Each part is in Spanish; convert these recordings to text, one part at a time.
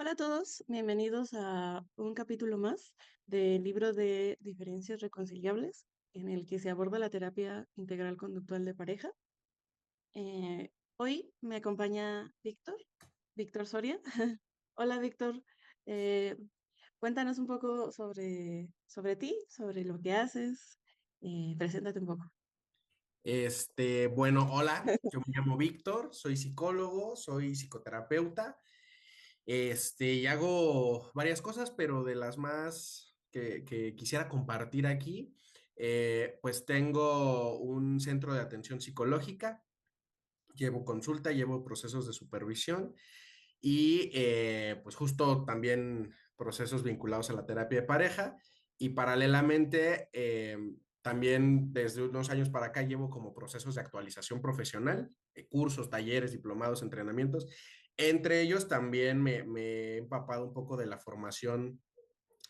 Hola a todos, bienvenidos a un capítulo más del libro de Diferencias Reconciliables, en el que se aborda la terapia integral conductual de pareja. Hoy me acompaña Víctor Soria. Hola Víctor. Eh, Cuéntanos un poco sobre ti, sobre lo que haces. Preséntate un poco. Bueno, hola, yo me llamo Víctor, soy psicólogo, soy psicoterapeuta, y hago varias cosas, pero de las más que quisiera compartir aquí, pues tengo un centro de atención psicológica, llevo consulta, llevo procesos de supervisión y pues justo también procesos vinculados a la terapia de pareja y paralelamente también desde unos años para acá llevo como procesos de actualización profesional, cursos, talleres, diplomados, entrenamientos. Entre ellos también me he empapado un poco de la formación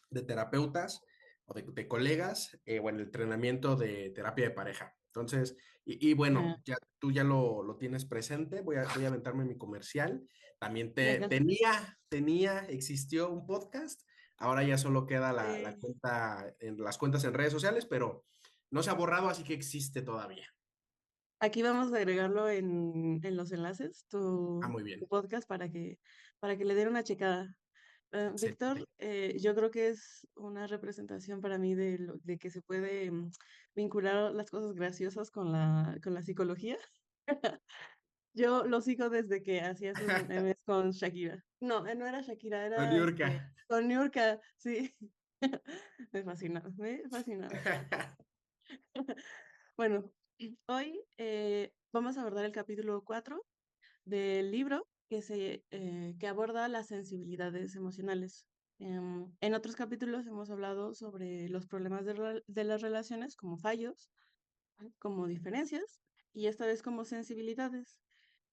de terapeutas o de colegas o en el entrenamiento de terapia de pareja. Entonces, Ah, bueno, ya tú ya lo tienes presente, voy a aventarme mi comercial. También me encanta. existió un podcast, ahora ya solo queda la Sí. cuenta, en las cuentas en redes sociales, pero no se ha borrado, así que existe todavía. Aquí vamos a agregarlo en los enlaces, Ah, tu, muy tu bien, podcast, para que le den una checada. excelente. Víctor, yo creo que es una representación para mí de que se puede vincular las cosas graciosas con la psicología. Yo lo sigo desde que hacía sus memes con Shakira. No, no era Shakira, Con era Niurka. con Niurka, sí. Me fascina, me fascina. Bueno, hoy vamos a abordar el capítulo 4 del libro que aborda las sensibilidades emocionales. En otros capítulos hemos hablado sobre los problemas de las relaciones como fallos, como diferencias, y esta vez como sensibilidades.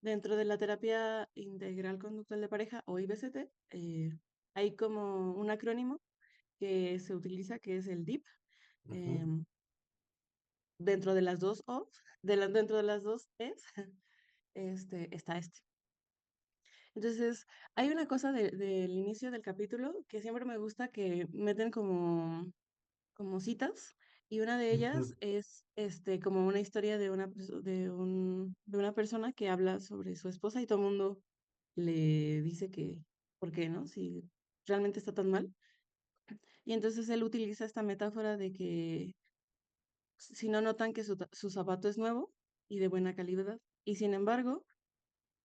Dentro de la terapia integral conductual de pareja o IBCT, hay como un acrónimo que se utiliza que es el DIP. Ujú, em, Dentro de las dos O, dentro de las dos Es, está este. Entonces, hay una cosa del inicio del capítulo que siempre me gusta que meten como citas, y una de ellas ujú. es como una historia de una persona que habla sobre su esposa y todo el mundo le dice que, ¿por qué no? Si realmente está tan mal. Y entonces él utiliza esta metáfora de que si no notan que su zapato es nuevo y de buena calidad, y sin embargo,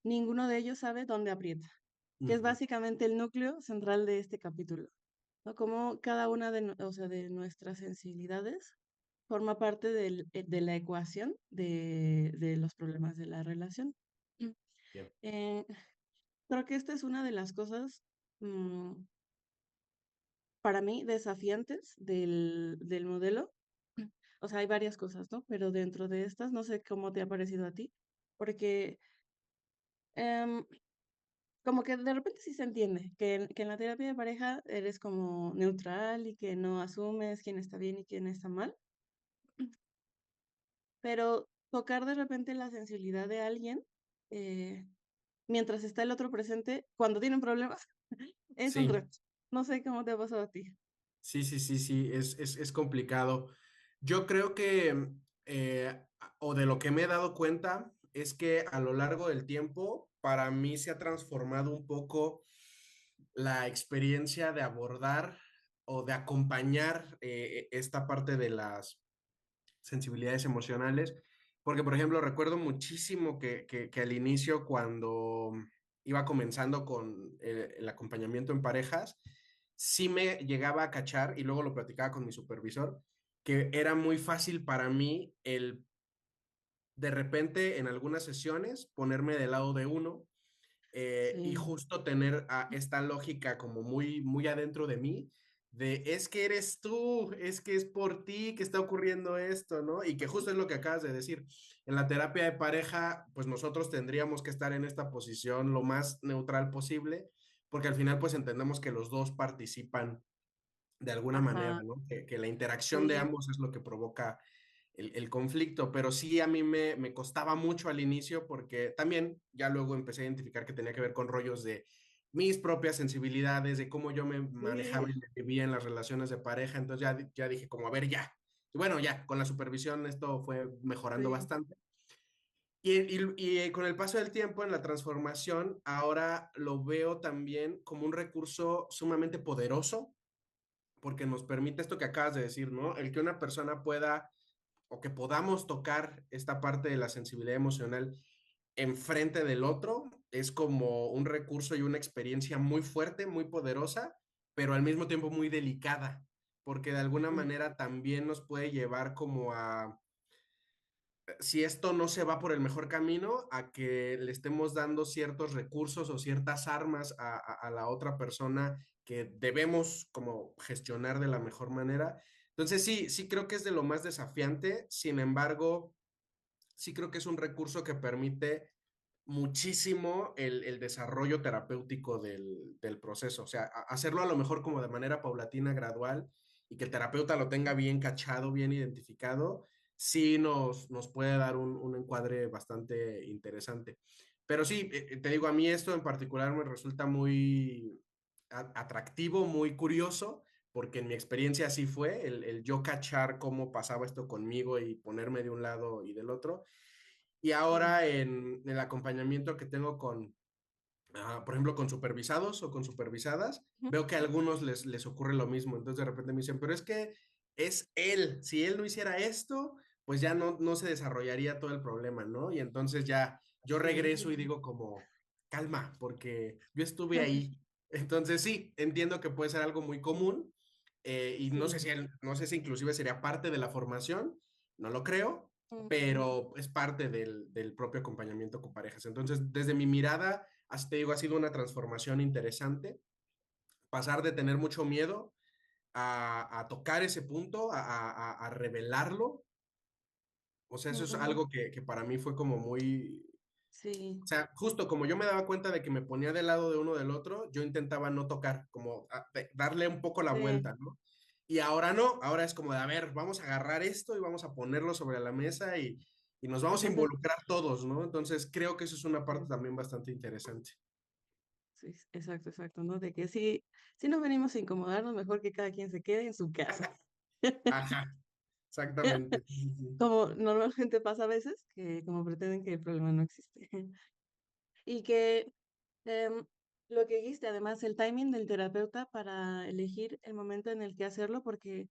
ninguno de ellos sabe dónde aprieta, que es Ujú. básicamente el núcleo central de este capítulo, ¿no? Como cada una o sea, de nuestras sensibilidades forma parte de la ecuación de los problemas de la relación. Mm. Bien. Eh, Creo que esta es una de las cosas, mm, para mí, desafiantes del modelo. O sea, hay varias cosas, ¿no? Pero dentro de estas, no sé cómo te ha parecido a ti, porque em, como que de repente sí se entiende que en la terapia de pareja eres como neutral y que no asumes quién está bien y quién está mal, pero tocar de repente la sensibilidad de alguien eh, mientras está el otro presente, cuando tienen problemas, es un Sí. reto. No sé cómo te ha pasado a ti. Sí, sí, sí, sí, es complicado. Yo creo que, o de lo que me he dado cuenta, es que a lo largo del tiempo, para mí se ha transformado un poco la experiencia de abordar o de acompañar esta parte de las sensibilidades emocionales, porque, por ejemplo, recuerdo muchísimo que al inicio, cuando iba comenzando con el acompañamiento en parejas, sí me llegaba a cachar, y luego lo platicaba con mi supervisor, que era muy fácil para mí el de repente en algunas sesiones ponerme del lado de uno y Sí, justo tener esta lógica como muy, muy adentro de mí, de es que eres tú, es que es por ti que está ocurriendo esto, ¿no? Y que justo es lo que acabas de decir. En la terapia de pareja, pues nosotros tendríamos que estar en esta posición lo más neutral posible, porque al final pues entendemos que los dos participan de alguna manera, ajá, ¿no? Que la interacción de sí, ambos es lo que provoca el conflicto, pero sí a mí me costaba mucho al inicio porque también ya luego empecé a identificar que tenía que ver con rollos mis propias sensibilidades, de cómo yo me manejaba Sí, y me vivía en las relaciones de pareja. Entonces ya dije como, a ver, ya. Y bueno, ya, con la supervisión esto fue mejorando sí. bastante. Y con el paso del tiempo en la transformación, ahora lo veo también como un recurso sumamente poderoso, porque nos permite esto que acabas de decir, ¿no? El que una persona pueda o que podamos tocar esta parte de la sensibilidad emocional enfrente del otro es como un recurso y una experiencia muy fuerte, muy poderosa, pero al mismo tiempo muy delicada, porque de alguna Mm, manera también nos puede llevar como a, si esto no se va por el mejor camino, a que le estemos dando ciertos recursos o ciertas armas a la otra persona que debemos como gestionar de la mejor manera. Entonces sí, sí creo que es de lo más desafiante, sin embargo, sí creo que es un recurso que permite muchísimo el desarrollo terapéutico del proceso. O sea, hacerlo a lo mejor como de manera paulatina, gradual, y que el terapeuta lo tenga bien cachado, bien identificado, sí nos puede dar un encuadre bastante interesante. Pero sí, te digo, a mí esto en particular me resulta muy atractivo, muy curioso, porque en mi experiencia así fue, el yo cachar cómo pasaba esto conmigo y ponerme de un lado y del otro. Y mm, ahora en el acompañamiento que tengo con, por ejemplo, con supervisados o con supervisadas, ujú, veo que a algunos les ocurre lo mismo. Entonces de repente me dicen, pero es que es él. Si él no hiciera esto, pues ya no se desarrollaría todo el problema, ¿no? Y entonces ya yo regreso y sí. digo como, calma, porque yo estuve ahí. Entonces sí, entiendo que puede ser algo muy común, y no sé Sí. si, no sé si inclusive sería parte de la formación, no lo creo, Ujú, pero es parte del propio acompañamiento con parejas. Entonces, desde mi mirada, así te digo, ha sido una transformación interesante, pasar de tener mucho miedo a tocar ese punto, a revelarlo. O sea, eso es ujú, algo que para mí fue como muy, sí, o sea, justo como yo me daba cuenta de que me ponía del lado de uno del otro, yo intentaba no tocar, como darle un poco la sí. vuelta, ¿no? Y ahora no, ahora es como de, a ver, vamos a agarrar esto y vamos a ponerlo sobre la mesa y nos vamos a involucrar todos, ¿no? Entonces creo que eso es una parte Sí, también bastante interesante. sí, exacto, exacto, ¿no? De que si nos venimos a incomodarnos, mejor que cada quien se quede en su casa. Ajá, exactamente. Sí, sí, sí. Como normalmente pasa a veces, que como pretenden que el problema no existe. Y que em, lo que dijiste, además, el timing del terapeuta para elegir el momento en el que hacerlo, porque,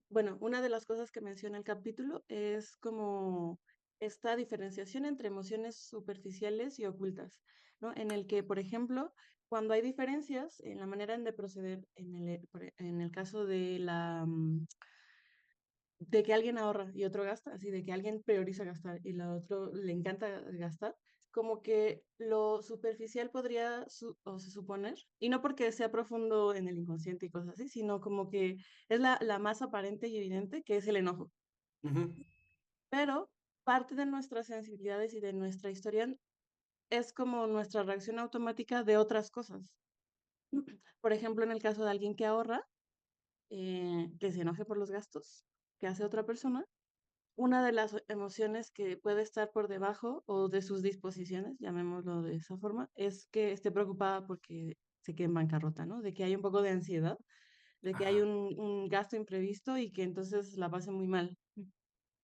bueno, una de las cosas que menciona el capítulo es como esta diferenciación entre emociones superficiales y ocultas, ¿no? En el que, por ejemplo, cuando hay diferencias en la manera de proceder, en el caso de de que alguien ahorra y otro gasta, así de que alguien prioriza gastar y la otro le encanta gastar, como que lo superficial podría o se suponer, y no porque sea profundo en el inconsciente y cosas así, sino como que es la más aparente y evidente, que es el enojo. Ujú, Pero parte de nuestras sensibilidades y de nuestra historia es como nuestra reacción automática de otras cosas. Por ejemplo, en el caso de alguien que ahorra, que se enoje por los gastos que hace otra persona. Una de las emociones que puede estar por debajo o de sus disposiciones, llamémoslo de esa forma, es que esté preocupada porque se quede en bancarrota, ¿no? De que hay un poco de ansiedad, de que hay ajá. un gasto imprevisto y que entonces la pase muy mal.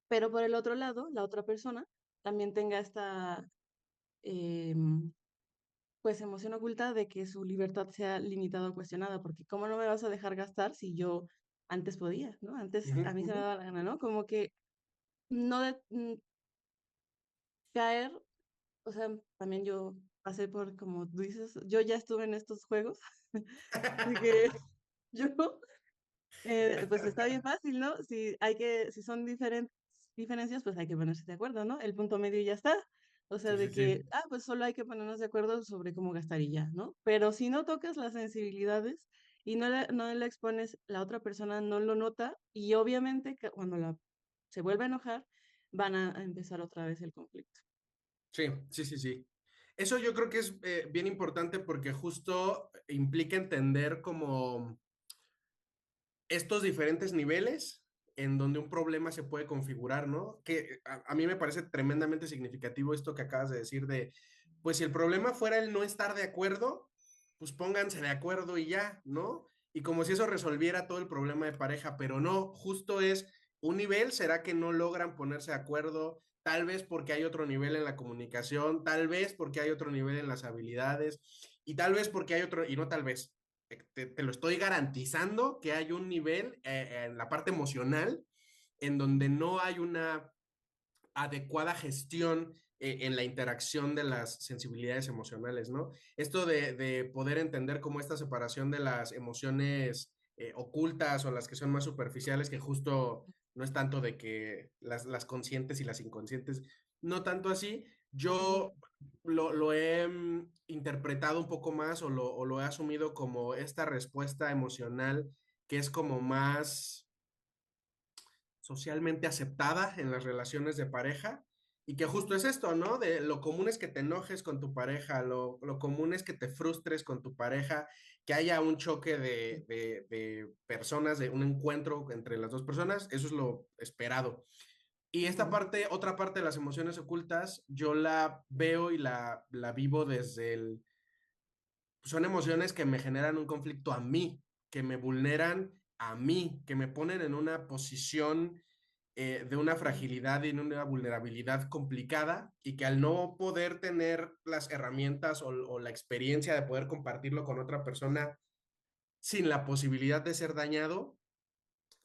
Pero por el otro lado, la otra persona también tenga esta, em, pues, emoción oculta de que su libertad sea limitada o cuestionada, porque ¿cómo no me vas a dejar gastar si yo antes podía, ¿no? Antes Ujú, a mí se me ujú. daba la gana, ¿no? Como que no caer. O sea, también yo pasé por, como tú dices, yo ya estuve en estos juegos, así que yo, pues está bien fácil, ¿no? Si son diferencias, pues hay que ponerse de acuerdo, ¿no? El punto medio y ya está. O sea, Sí, de sí, que, sí. pues solo hay que ponernos de acuerdo sobre cómo gastar y ya, ¿no? Pero si no tocas las sensibilidades y no le expones, la otra persona no lo nota y obviamente que cuando se vuelve a enojar, van a empezar otra vez el conflicto. Sí, sí, sí, sí. Eso yo creo que es bien importante porque justo implica entender como estos diferentes niveles en donde un problema se puede configurar, ¿no? Que a mí me parece tremendamente significativo esto que acabas de decir de, pues si el problema fuera el no estar de acuerdo, pues pónganse de acuerdo y ya, ¿no? Y como si eso resolviera todo el problema de pareja, pero no, justo es un nivel, ¿será que no logran ponerse de acuerdo? Tal vez porque hay otro nivel en la comunicación, tal vez porque hay otro nivel en las habilidades, y tal vez porque hay otro, y no tal vez, te lo estoy garantizando que hay un nivel en la parte emocional en donde no hay una adecuada gestión en la interacción de las sensibilidades emocionales, ¿no? Esto de poder entender cómo esta separación de las emociones ocultas o las que son más superficiales, que justo no es tanto de que las conscientes y las inconscientes, no tanto así, Ujú. yo lo he interpretado un poco más o lo he asumido como esta respuesta emocional que es como más socialmente aceptada en las relaciones de pareja y que justo es esto, ¿no? De lo común es que te enojes con tu pareja, lo común es que te frustres con tu pareja, que haya un choque de personas, de un encuentro entre las dos personas, eso es lo esperado. Y esta Ujú. parte, otra parte de las emociones ocultas, yo la veo y la vivo desde el... Son emociones que me generan un conflicto a mí, que me vulneran a mí, que me ponen en una posición de una Ujú. fragilidad y en una vulnerabilidad complicada y que al no poder tener las herramientas o la experiencia de poder compartirlo con otra persona sin la posibilidad de ser dañado,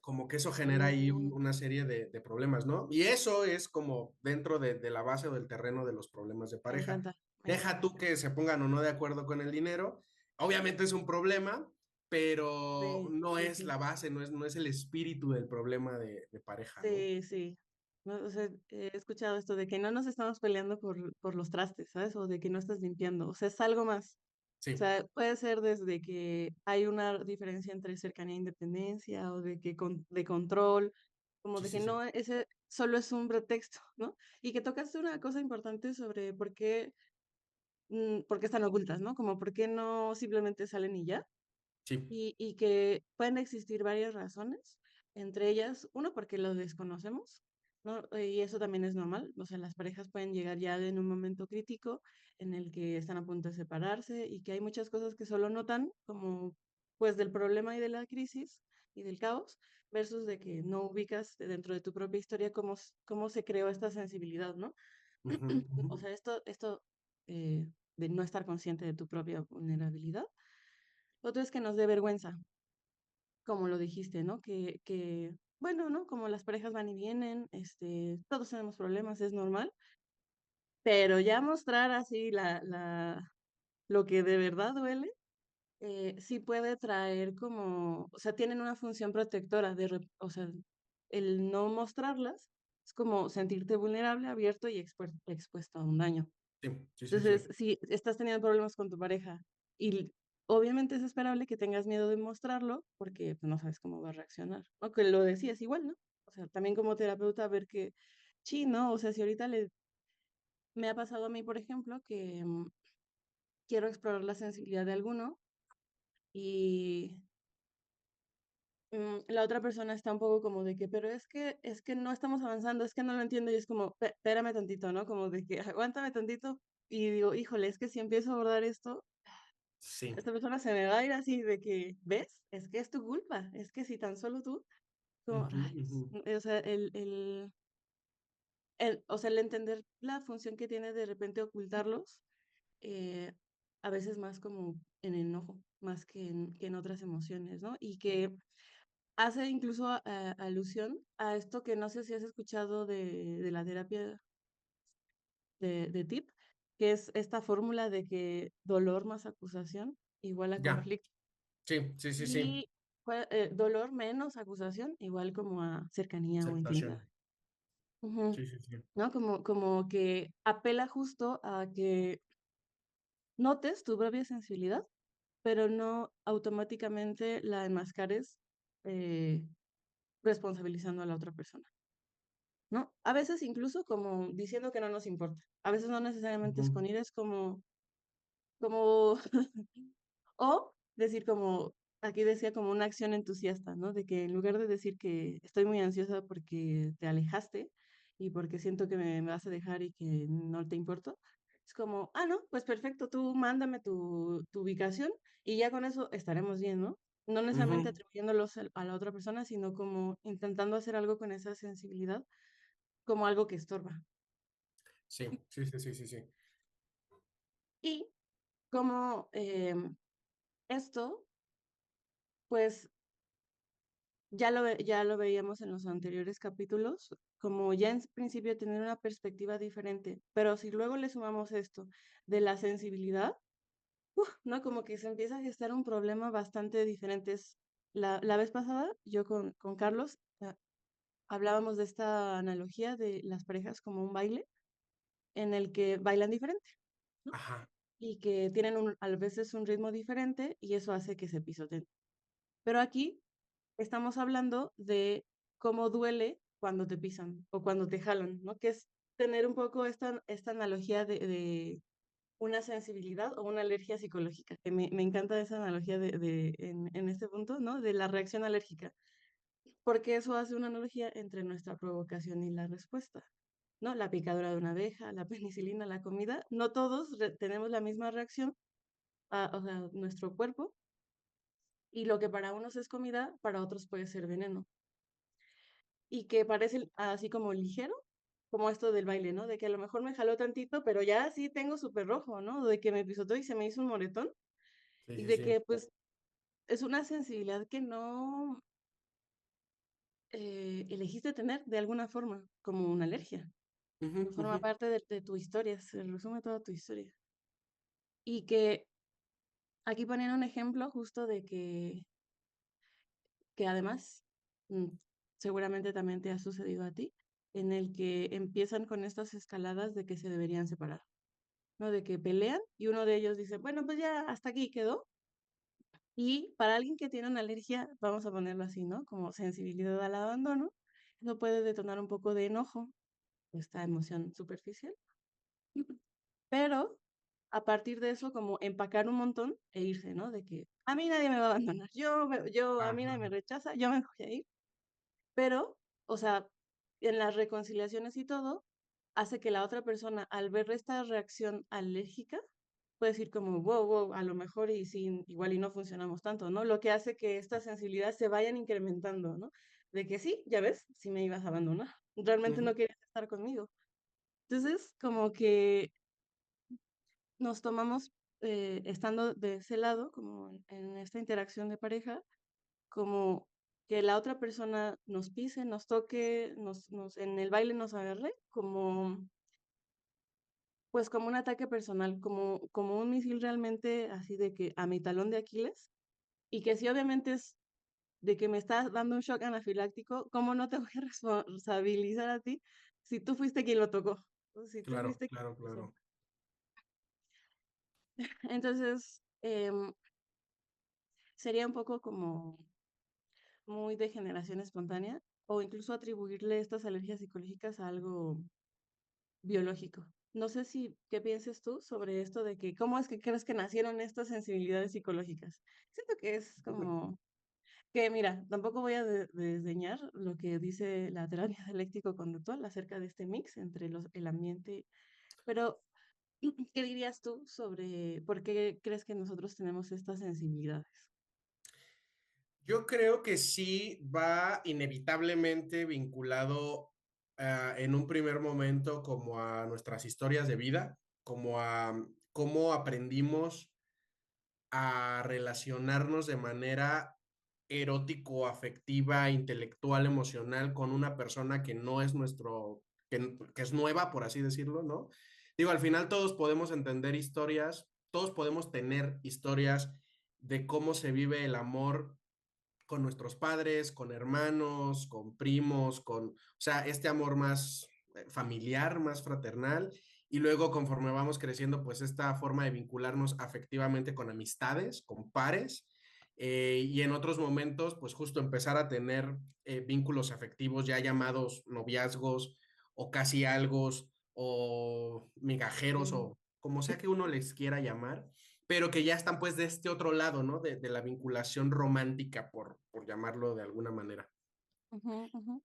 como que eso genera ahí Mm, una serie de problemas, ¿no? Y eso es como dentro de la base o del terreno de los problemas de me pareja. encanta, me Deja encanta. tú que se pongan o no de acuerdo con el dinero. Obviamente es un problema, pero Sí, no sí, es sí. la base, no es el espíritu del problema de pareja, ¿no? Sí, sí. No, o sea, he escuchado esto de que no nos estamos peleando por los trastes, ¿sabes? O de que no estás limpiando. O sea, es algo más. O Sí, sea, puede ser desde que hay una diferencia entre cercanía e independencia o de que de control, como sí, de que sí, sí. no, ese solo es un pretexto, ¿no? Y que tocaste una cosa importante sobre por qué están ocultas, ¿no? Como por qué no simplemente salen y ya. Sí. Y que pueden existir varias razones, entre ellas, uno, porque lo desconocemos, ¿no? Y eso también es normal, o sea, las parejas pueden llegar ya en un momento crítico en el que están a punto de separarse y que hay muchas cosas que solo notan, como pues del problema y de la crisis y del caos, versus de que no ubicas dentro de tu propia historia cómo se creó esta sensibilidad, ¿no? Ujú, O ujú. sea, esto de no estar consciente de tu propia vulnerabilidad. Otro es que nos dé vergüenza, como lo dijiste, ¿no? Bueno, ¿no? Como las parejas van y vienen, todos tenemos problemas, es normal, pero ya mostrar así lo que de verdad duele, sí puede traer como, o sea, tienen una función protectora, o sea, el no mostrarlas es como sentirte vulnerable, abierto y expuesto a un daño. Sí, sí, sí, Entonces, sí. si estás teniendo problemas con tu pareja y obviamente es esperable que tengas miedo de mostrarlo porque pues, no sabes cómo va a reaccionar, ¿no? Que lo decías igual, ¿no? O sea, también como terapeuta ver que, sí, ¿no? O sea, si ahorita me ha pasado a mí, por ejemplo, que quiero explorar la sensibilidad de alguno y la otra persona está un poco como de que, pero es que no estamos avanzando, es que no lo entiendo y es como, espérame tantito, ¿no? Como de que aguántame tantito y digo, híjole, es que si empiezo a abordar esto, Sí. esta persona se me va a ir así de que, ¿ves? Es que es tu culpa, es que si tan solo tú, como, Ujú, ujú. rayos. O sea, o sea, el entender la función que tiene de repente ocultarlos, eh, a veces más como en enojo, más que en otras emociones, ¿no? Y que hace incluso alusión a esto que no sé si has escuchado de la terapia de TIP, que es esta fórmula de que dolor más acusación igual a Ya. conflicto. Sí, sí, sí, sí. Y dolor menos acusación, igual como a cercanía o intimidad. Aceptación. Ujú. Sí, sí, sí. ¿No? Como que apela justo a que notes tu propia sensibilidad, pero no automáticamente la enmascares eh, responsabilizando a la otra persona, ¿no? A veces incluso como diciendo que no nos importa. A veces no necesariamente es Ujú. con ira, es como o decir como, aquí decía como una acción entusiasta, ¿no? De que en lugar de decir que estoy muy ansiosa porque te alejaste y porque siento que me vas a dejar y que no te importo, Es como, ah, no, pues perfecto, tú mándame tu ubicación y ya con eso estaremos bien, ¿no? No necesariamente Ujú. atribuyéndolos a la otra persona, sino como intentando hacer algo con esa sensibilidad, como algo que estorba. Sí, sí, sí, sí, sí, sí. Y como esto, pues ya lo veíamos en los anteriores capítulos, como ya en principio tener una perspectiva diferente, pero si luego le sumamos esto de la sensibilidad, ¿no? Como que se empieza a gestar un problema bastante diferente. La vez pasada, yo con Carlos hablábamos de esta analogía de las parejas como un baile en el que bailan diferente, ¿no? Ajá, Y que tienen a veces un ritmo diferente y eso hace que se pisoteen. Pero aquí estamos hablando de cómo duele cuando te pisan o cuando te jalan, ¿no? Que es tener un poco esta analogía de una sensibilidad o una alergia psicológica, que me encanta esa analogía en este punto, ¿no? De la reacción alérgica, porque eso hace una analogía entre nuestra provocación y la respuesta, ¿no? La picadura de una abeja, la penicilina, la comida, no todos tenemos la misma reacción, o sea, nuestro cuerpo, y lo que para unos es comida, para otros puede ser veneno, y que parece así como ligero, como esto del baile, ¿no? De que a lo mejor me jaló tantito, pero ya sí tengo súper rojo, ¿no? De que me pisoteó y se me hizo un moretón, sí, y sí, de sí. que pues es una sensibilidad que no elegiste tener de alguna forma, como una alergia. Ujú, No ujú. forma parte de tu historia, se resume toda tu historia. Y que aquí ponen un ejemplo justo de que además seguramente también te ha sucedido a ti, en el que empiezan con estas escaladas de que se deberían separar, ¿no? De que pelean y uno de ellos dice, bueno, pues ya hasta aquí quedó. Y para alguien que tiene una alergia, vamos a ponerlo así, ¿no? Como sensibilidad al abandono, eso puede detonar un poco de enojo, esta emoción superficial. Pero a partir de eso, como empacar un montón e irse, ¿no? De que a mí nadie me va a abandonar, a mí nadie me Ajá. rechaza, yo me voy a ir. Pero, o sea, en las reconciliaciones y todo, hace que la otra persona, al ver esta reacción alérgica, puede decir como, wow, wow, a lo mejor y sí, igual y no funcionamos tanto, ¿no? Lo que hace que esta sensibilidad se vayan incrementando, ¿no? De que sí, ya ves, sí me ibas a abandonar, realmente Ujú. no querías estar conmigo. Entonces, como que nos tomamos, estando de ese lado, como en esta interacción de pareja, como que la otra persona nos pise, nos toque, en el baile nos agarre, como, pues como un ataque personal, como un misil realmente así de que a mi talón de Aquiles, y que si obviamente es de que me estás dando un shock anafiláctico, ¿cómo no te voy a responsabilizar a ti si tú fuiste quien lo tocó? O si tú Claro, fuiste quien claro, lo hizo. claro. Entonces, sería un poco como muy de generación espontánea o incluso atribuirle estas alergias psicológicas a algo biológico. No sé si, ¿qué pienses tú sobre esto de que cómo es que crees que nacieron estas sensibilidades psicológicas? Siento que es como que, mira, tampoco voy a desdeñar lo que dice la terapia dialéctico-conductual acerca de este mix entre el ambiente, pero ¿qué dirías tú sobre por qué crees que nosotros tenemos estas sensibilidades? Yo creo que sí va inevitablemente vinculado en un primer momento como a nuestras historias de vida, como a cómo aprendimos a relacionarnos de manera erótico, afectiva, intelectual, emocional con una persona que no es que es nueva, por así decirlo, ¿no? Digo, al final todos podemos entender historias, todos podemos tener historias de cómo se vive el amor con nuestros padres, con hermanos, con primos, o sea, este amor más familiar, más fraternal. Y luego, conforme vamos creciendo, pues esta forma de vincularnos afectivamente con amistades, con pares, y en otros momentos, pues justo empezar a tener vínculos afectivos ya llamados noviazgos o casi algos o migajeros Mm, o como sea que uno les quiera llamar, pero que ya están pues de este otro lado, ¿no? La vinculación romántica, por llamarlo de alguna manera. ujú, ujú.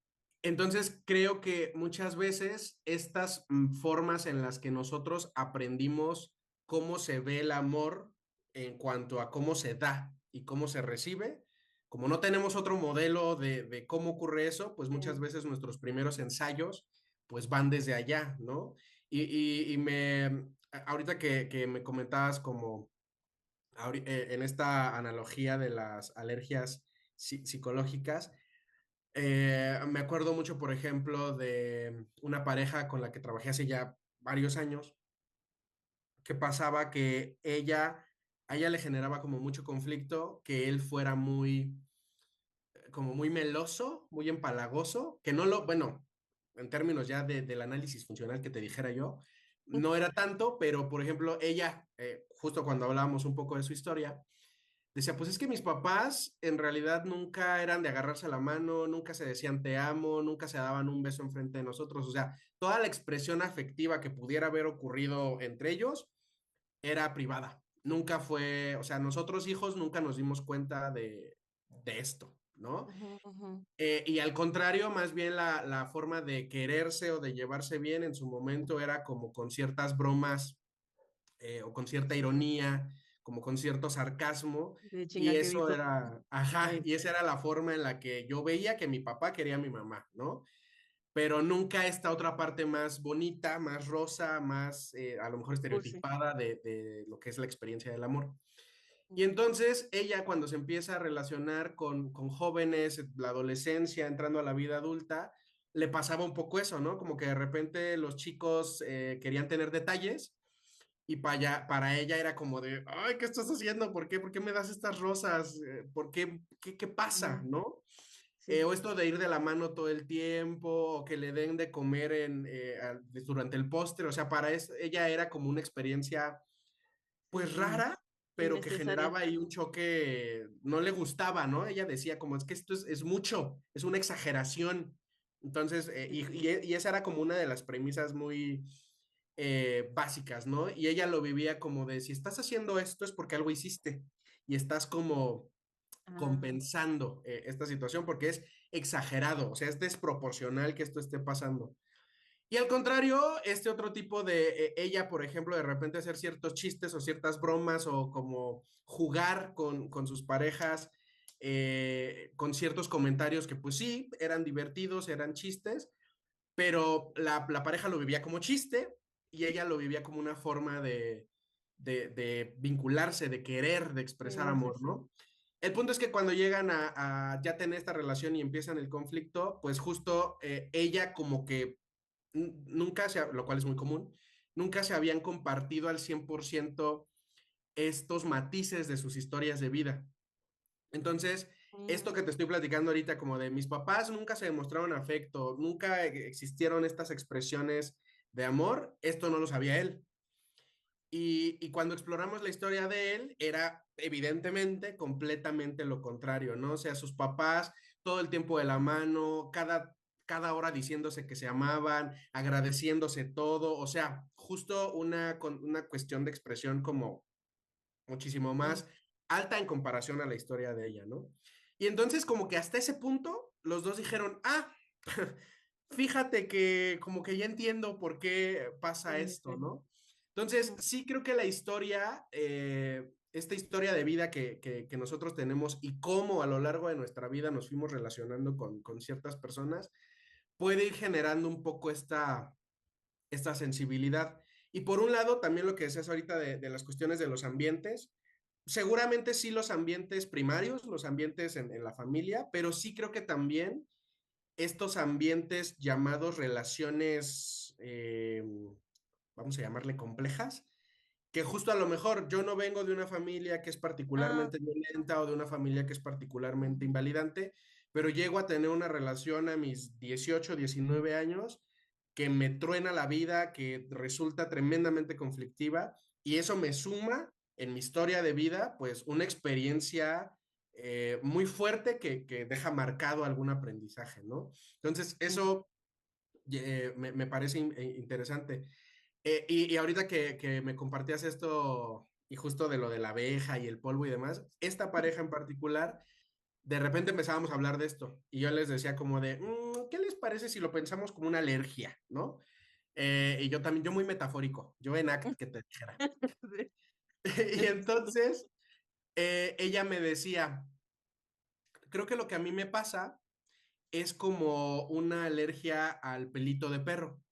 Entonces, creo que muchas veces estas formas en las que nosotros aprendimos cómo se ve el amor en cuanto a cómo se da y cómo se recibe, como no tenemos otro modelo de cómo ocurre eso, pues muchas Sí. veces nuestros primeros ensayos pues van desde allá, ¿no? Ahorita que me comentabas como en esta analogía de las alergias psicológicas, me acuerdo mucho, por ejemplo, de una pareja con la que trabajé hace ya varios años, que pasaba que a ella le generaba como mucho conflicto que él fuera como muy meloso, muy empalagoso, que no lo, bueno, en términos ya del análisis funcional que te dijera yo, no era tanto, pero por ejemplo, ella, justo cuando hablábamos un poco de su historia, decía, pues es que mis papás en realidad nunca eran de agarrarse la mano, nunca se decían te amo, nunca se daban un beso enfrente de nosotros. O sea, toda la expresión afectiva que pudiera haber ocurrido entre ellos era privada. Nunca fue, o sea, nosotros hijos nunca nos dimos cuenta de esto, ¿no? Ujú, ujú. Y al contrario, más bien la forma de quererse o de llevarse bien en su momento era como con ciertas bromas o con cierta ironía, como con cierto sarcasmo, De y chinga que eso visto. era, ajá, Ay, y esa era la forma en la que yo veía que mi papá quería a mi mamá, ¿no? Pero nunca esta otra parte más bonita, más rosa, más a lo mejor cursi. estereotipada de lo que es la experiencia del amor. Y Mm, entonces ella cuando se empieza a relacionar con jóvenes, la adolescencia, entrando a la vida adulta, le pasaba un poco eso, ¿no? Como que de repente los chicos querían tener detalles y para ella era como de, ay, ¿qué estás haciendo? ¿Por qué? ¿Por qué me das estas rosas? ¿Por qué? ¿Qué pasa? mm, ¿No? sí. O esto de ir de la mano todo el tiempo, o que le den de comer durante el postre, o sea, para eso, ella era como una experiencia, pues Sí. rara, pero que Innecesaria. generaba ahí un choque, no le gustaba, ¿no? Ella decía como, es que esto es mucho, es una exageración. Entonces, Sí. y esa era como una de las premisas muy básicas, ¿no? Y ella lo vivía como de, si estás haciendo esto es porque algo hiciste y estás como Ah, compensando esta situación porque es exagerado, o sea, es desproporcional que esto esté pasando. Y al contrario, este otro tipo de ella, por ejemplo, de repente hacer ciertos chistes o ciertas bromas o como jugar con sus parejas con ciertos comentarios que pues sí, eran divertidos, eran chistes, pero la pareja lo vivía como chiste y ella lo vivía como una forma de vincularse, de querer, de expresar sí, sí, amor, sí. ¿no? El punto es que cuando llegan a ya tener esta relación y empiezan el conflicto, pues justo ella como que nunca lo cual es muy común, nunca se habían compartido al 100% estos matices de sus historias de vida. Entonces, esto que Mm, te estoy platicando ahorita, como de mis papás nunca se demostraron afecto, nunca existieron estas expresiones de amor, esto no lo sabía él. Y cuando exploramos la historia de él, era evidentemente completamente lo contrario, ¿no? O sea, sus papás todo el tiempo de la mano, cada hora diciéndose que se amaban, agradeciéndose todo, o sea, justo una cuestión de expresión como muchísimo mm, más alta en comparación a la historia de ella, ¿no? Y entonces como que hasta ese punto los dos dijeron, ah, fíjate que como que ya entiendo por qué pasa sí, esto, sí. ¿no? Entonces, Ujú, sí creo que la historia, esta historia de vida que nosotros tenemos y cómo a lo largo de nuestra vida nos fuimos relacionando con ciertas personas, puede ir generando un poco esta sensibilidad. Y por un lado, también lo que decías ahorita de las cuestiones de los ambientes, seguramente sí los ambientes primarios, los ambientes en la familia, pero sí creo que también estos ambientes llamados relaciones, vamos a llamarle complejas, que justo a lo mejor yo no vengo de una familia que es ah, particularmente violenta o de una familia que es mm, particularmente invalidante, pero llego a tener una relación a mis 18 19 años que me truena la vida, que resulta tremendamente conflictiva y eso me suma en mi historia de vida, pues una experiencia muy fuerte que deja marcado algún aprendizaje, ¿no? Entonces, sí. eso me parece interesante. Y ahorita que me compartías esto y justo de lo de la abeja y el polvo y demás, esta pareja en particular de repente empezábamos a hablar de esto y yo les decía como de, ¿qué les parece si lo pensamos como una alergia, ¿no? Y yo también, yo muy metafórico, yo en act que te dijera. Sí, Y entiendo. entonces ella me decía, creo que lo que a mí me pasa es como una alergia al pelito de perro.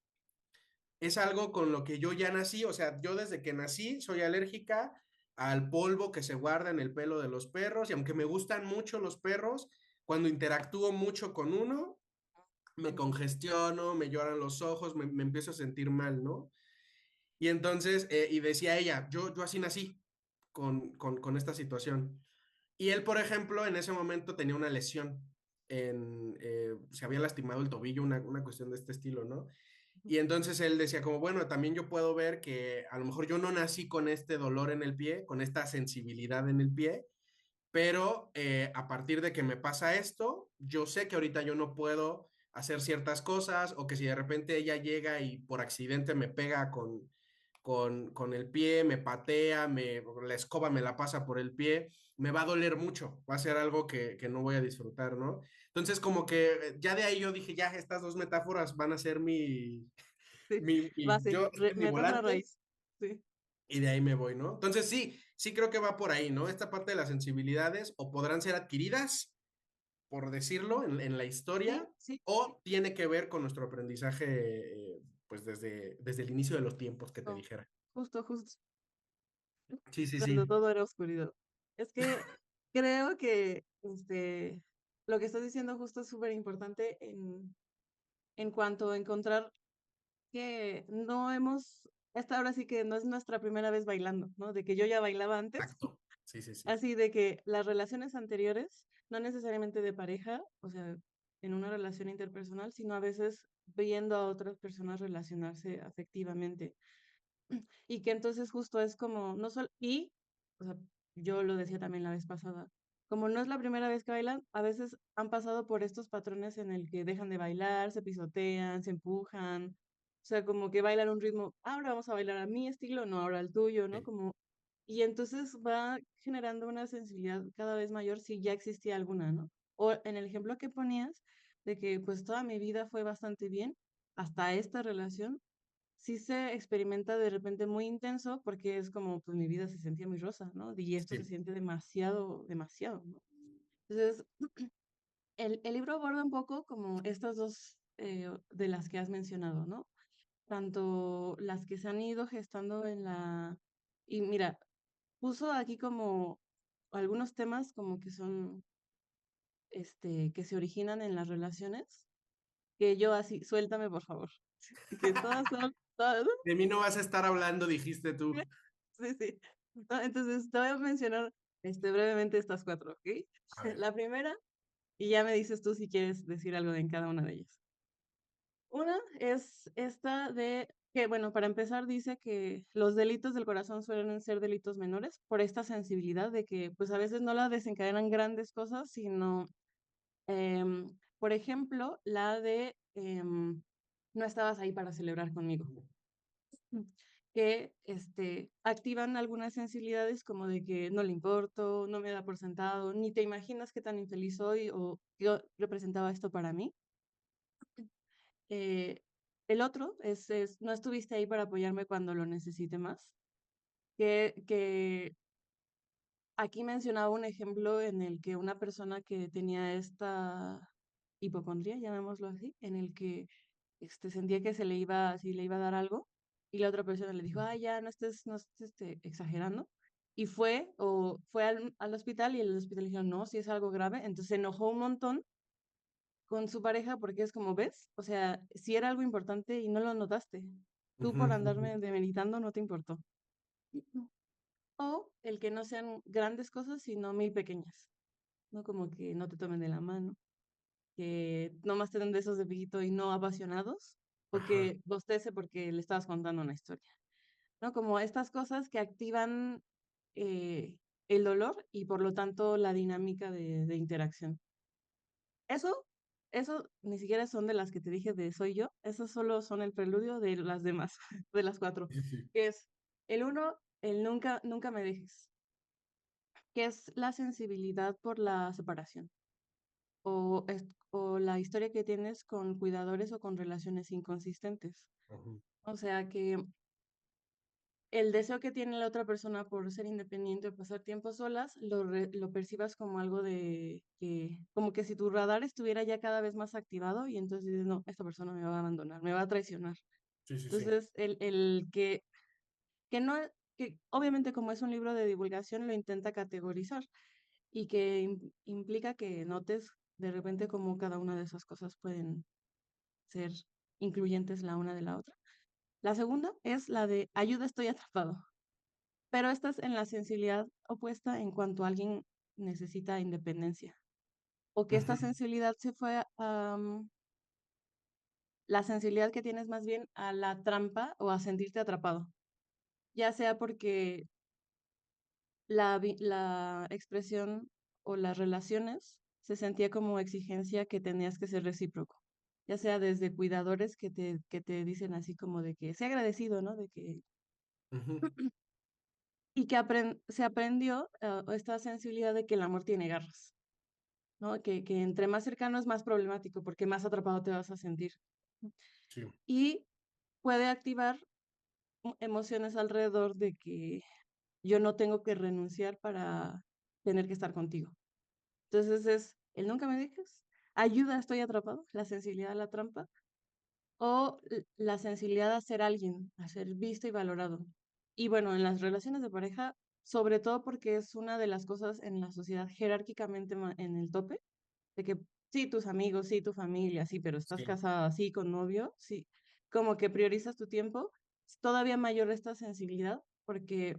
Es algo con lo que yo ya nací, o sea, yo desde que nací soy alérgica al polvo que se guarda en el pelo de los perros y aunque me gustan mucho los perros, cuando interactúo mucho con uno, me congestiono, me lloran los ojos, me empiezo a sentir mal, ¿no? Y entonces, y decía ella, yo así nací con esta situación. Y él, por ejemplo, en ese momento tenía una lesión, se había lastimado el tobillo, una cuestión de este estilo, ¿no? Y entonces él decía como, bueno, también yo puedo ver que a lo mejor yo no nací con este dolor en el pie, con esta sensibilidad en el pie, pero a partir de que me pasa esto, yo sé que ahorita yo no puedo hacer ciertas cosas o que si de repente ella llega y por accidente me pega con el pie, me patea, la escoba me la pasa por el pie, me va a doler mucho, va a ser algo que no voy a disfrutar, ¿no? Entonces como que ya de ahí yo dije, ya, estas dos metáforas van a ser Sí, base, yo, este es mi metáfora volante raíz. Sí, y de ahí me voy, ¿no? Entonces sí, sí creo que va por ahí, ¿no? Esta parte de las sensibilidades o podrán ser adquiridas, por decirlo, en la sí, historia, sí, o tiene que ver con nuestro aprendizaje, pues desde el inicio de los tiempos que te no, dijera. justo, justo, Sí, sí, cuando sí. todo era oscuridad. Es que creo que lo que estás diciendo justo es súper importante en cuanto a encontrar que no hemos, esta ahora sí que no es nuestra primera vez bailando, ¿no? De que yo ya bailaba antes, Exacto. Sí, sí, sí. así de que las relaciones anteriores, no necesariamente de pareja, o sea, en una relación interpersonal, sino a veces viendo a otras personas relacionarse afectivamente. Y que entonces justo es como, no solo, y, o sea, yo lo decía también la vez pasada, como no es la primera vez que bailan, a veces han pasado por estos patrones en el que dejan de bailar, se pisotean, se empujan, o sea, como que bailan un ritmo, ahora vamos a bailar a mi estilo, no ahora al tuyo, ¿no? Sí, Como, y entonces va generando una sensibilidad cada vez mayor si ya existía alguna, ¿no? O en el ejemplo que ponías, de que pues toda mi vida fue bastante bien, hasta esta relación sí se experimenta de repente muy intenso porque es como, pues mi vida se sentía muy rosa, ¿no? Y esto se sí, siente demasiado, demasiado, ¿no? Entonces, el libro aborda un poco como estas dos de las que has mencionado, ¿no? Tanto las que se han ido gestando en la... Y mira, puso aquí como algunos temas como que son, que se originan en las relaciones, que yo así, suéltame por favor, que todas son, todas, de mí no vas a estar hablando, dijiste tú. sí, sí. Entonces, te voy a mencionar brevemente estas cuatro, ¿ok? A ver. La primera, y ya me dices tú si quieres decir algo de en cada una de ellas. Una es esta de que, bueno, para empezar, dice que los delitos del corazón suelen ser delitos menores por esta sensibilidad de que, pues a veces no la desencadenan grandes cosas, sino, por ejemplo, la de no estabas ahí para celebrar conmigo. Que activan algunas sensibilidades como de que no le importo, no me da por sentado, ni te imaginas qué tan infeliz soy o qué representaba esto para mí. Eh, el otro es no estuviste ahí para apoyarme cuando lo necesite más. Que aquí mencionaba un ejemplo en el que una persona que tenía esta hipocondría, llamémoslo así, en el que sentía que se le iba, así le iba a dar algo, y la otra persona le dijo, ay, ya, no estés exagerando. Y fue al hospital y el hospital le dijeron, no, si es algo grave. Entonces se enojó un montón con su pareja porque es como, ¿ves? O sea, si era algo importante y no lo notaste. Tú Ujú, por ujú. andarme demeritando no te importó. O el que no sean grandes cosas, sino muy pequeñas, ¿no? Como que no te tomen de la mano, que nomás te den besos de piquito y no apasionados, o Ajá, que bostece porque le estabas contando una historia, ¿no? Como estas cosas que activan eh, el dolor y por lo tanto la dinámica de interacción. Eso, eso ni siquiera son de las que te dije de soy yo, esos solo son el preludio de las demás, de las cuatro, sí, sí. que es el uno, el nunca, nunca me dejes, que es la sensibilidad por la separación. o la historia que tienes con cuidadores o con relaciones inconsistentes. Ujú, O sea que el deseo que tiene la otra persona por ser independiente o pasar tiempo solas, lo percibas como algo de que, como que si tu radar estuviera ya cada vez más activado y entonces dices, no, esta persona me va a abandonar, me va a traicionar. sí, sí, sí. Entonces, el que no, que obviamente como es un libro de divulgación, lo intenta categorizar y que implica que notes de repente cómo cada una de esas cosas pueden ser incluyentes la una de la otra. La segunda es la de ayuda, estoy atrapado. Pero esta es en la sensibilidad opuesta en cuanto alguien necesita independencia. O que esta Ujú, sensibilidad se fue a la sensibilidad que tienes más bien a la trampa o a sentirte atrapado. Ya sea porque la expresión o las relaciones se sentía como exigencia que tenías que ser recíproco. Ya sea desde cuidadores que te dicen así como de que sea agradecido, ¿no? De que, ujú, y que se aprendió esta sensibilidad de que el amor tiene garras. ¿No? Que entre más cercano es más problemático porque más atrapado te vas a sentir. sí. Y puede activar emociones alrededor de que yo no tengo que renunciar para tener que estar contigo. Entonces es el nunca me dejes, ayuda, estoy atrapado, la sensibilidad a la trampa, o la sensibilidad a ser alguien, a ser visto y valorado. Y bueno, en las relaciones de pareja, sobre todo porque es una de las cosas en la sociedad jerárquicamente en el tope, de que sí, tus amigos, sí, tu familia, sí, pero estás Sí. casada, sí, con novio, sí, como que priorizas tu tiempo, es todavía mayor esta sensibilidad, porque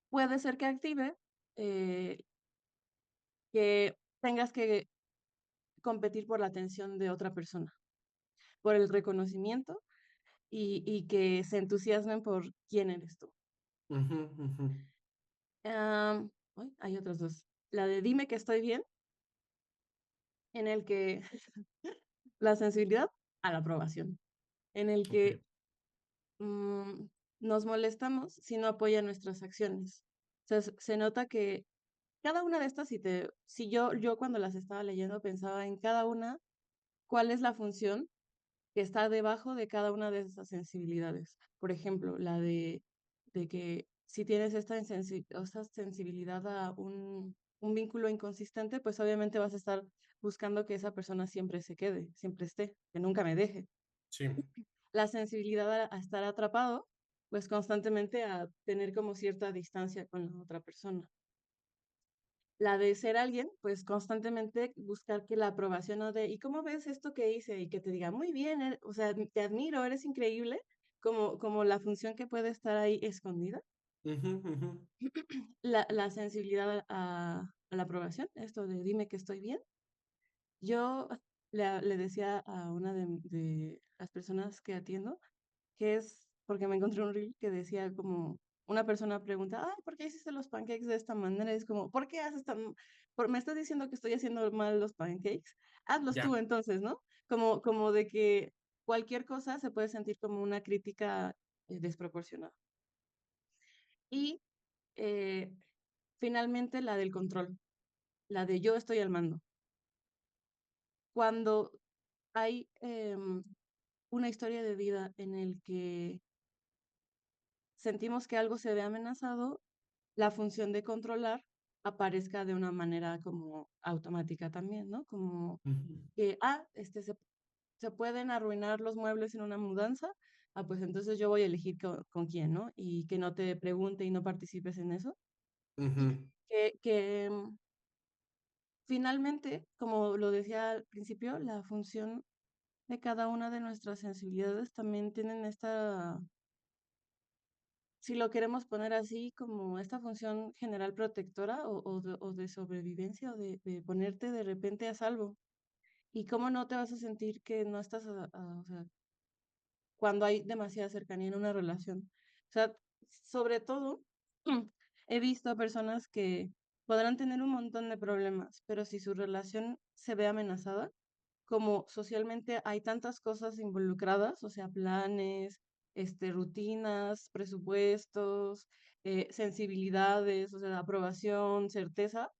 puede ser que active eh, que tengas que competir por la atención de otra persona, por el reconocimiento y que se entusiasmen por quién eres tú. Ujú, ujú. Uy, hay otros dos. La de dime que estoy bien, en el que la sensibilidad a la aprobación, en el Ok. que mm, nos molestamos si no apoya nuestras acciones. O sea, se nota que cada una de estas, si yo cuando las estaba leyendo pensaba en cada una, cuál es la función que está debajo de cada una de esas sensibilidades. Por ejemplo, de que si tienes esta sensibilidad a un vínculo inconsistente, pues obviamente vas a estar buscando que esa persona siempre se quede, siempre esté, que nunca me deje. Sí. La sensibilidad a estar atrapado, pues constantemente a tener como cierta distancia con la otra persona. La de ser alguien, pues constantemente buscar que la aprobación o de, ¿y cómo ves esto que hice? Y que te diga, muy bien, o sea, te admiro, eres increíble, como la función que puede estar ahí escondida. Ujú, ujú. La sensibilidad a la aprobación, esto de dime que estoy bien. Yo le decía a una de las personas que atiendo, que es porque me encontré un reel que decía como una persona pregunta, ay, ¿por qué hiciste los pancakes de esta manera? Es como, ¿por qué haces me estás diciendo que estoy haciendo mal los pancakes? Hazlos tú Ya. entonces, ¿no? Como de que cualquier cosa se puede sentir como una crítica desproporcionada. Y eh, finalmente la del control, la de yo estoy al mando. Cuando hay una historia de vida en el que sentimos que algo se ve amenazado, la función de controlar aparezca de una manera como automática también, ¿no? Como Ujú, que, se pueden arruinar los muebles en una mudanza, pues entonces yo voy a elegir con quién, ¿no? Y que no te pregunte y no participes en eso. ujú, Que finalmente, como lo decía al principio, la función de cada una de nuestras sensibilidades también tienen esta, si lo queremos poner así, como esta función general protectora o de sobrevivencia o de ponerte de repente a salvo. ¿Y cómo no te vas a sentir que no estás, o sea, cuando hay demasiada cercanía en una relación? O sea, sobre todo, he visto a personas que podrán tener un montón de problemas, pero si su relación se ve amenazada, como socialmente hay tantas cosas involucradas, o sea, planes, rutinas, presupuestos, sensibilidades, o sea, aprobación, certeza,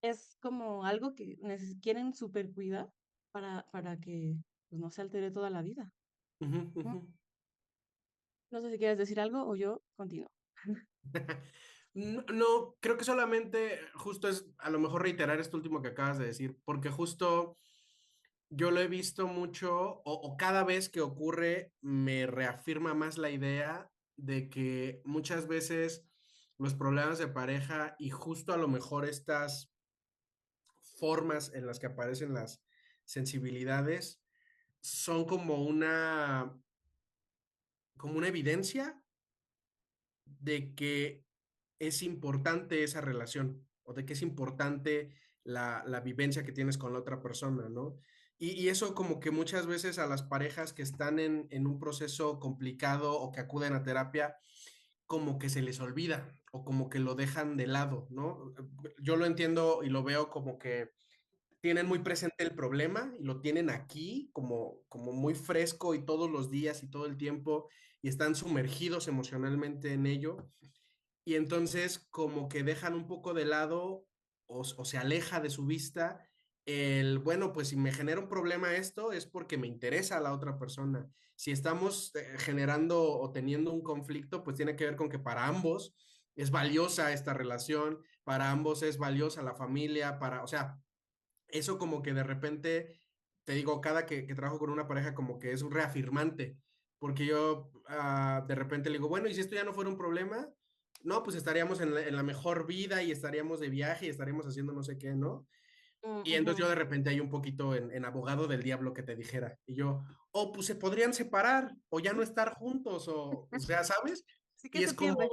es como algo que quieren super cuidar para que pues, no se altere toda la vida, Ujú, ¿no? ujú. No sé si quieres decir algo o yo continúo. No, no, creo que solamente justo es a lo mejor reiterar esto último que acabas de decir, porque justo yo lo he visto mucho o cada vez que ocurre me reafirma más la idea de que muchas veces los problemas de pareja y justo a lo mejor estas formas en las que aparecen las sensibilidades son como una evidencia de que es importante esa relación o de que es importante la vivencia que tienes con la otra persona, ¿no? Y eso como que muchas veces a las parejas que están en un proceso complicado o que acuden a terapia, como que se les olvida o como que lo dejan de lado, ¿no? Yo lo entiendo y lo veo como que tienen muy presente el problema y lo tienen aquí como muy fresco y todos los días y todo el tiempo y están sumergidos emocionalmente en ello y entonces como que dejan un poco de lado o se aleja de su vista bueno, pues si me genera un problema esto es porque me interesa a la otra persona. Si estamos generando o teniendo un conflicto, pues tiene que ver con que para ambos es valiosa esta relación, para ambos es valiosa la familia, o sea, eso como que de repente, te digo, cada que trabajo con una pareja como que es un reafirmante, porque yo de repente le digo, bueno, ¿y si esto ya no fuera un problema? No, pues estaríamos en la mejor vida y estaríamos de viaje y estaríamos haciendo no sé qué, ¿no? Mm, Y entonces yo ujú. de repente hay un poquito en abogado del diablo que te dijera, y yo, o pues se podrían separar, o ya no estar juntos, o sea, ¿sabes? Sí que Y es se como, pierde.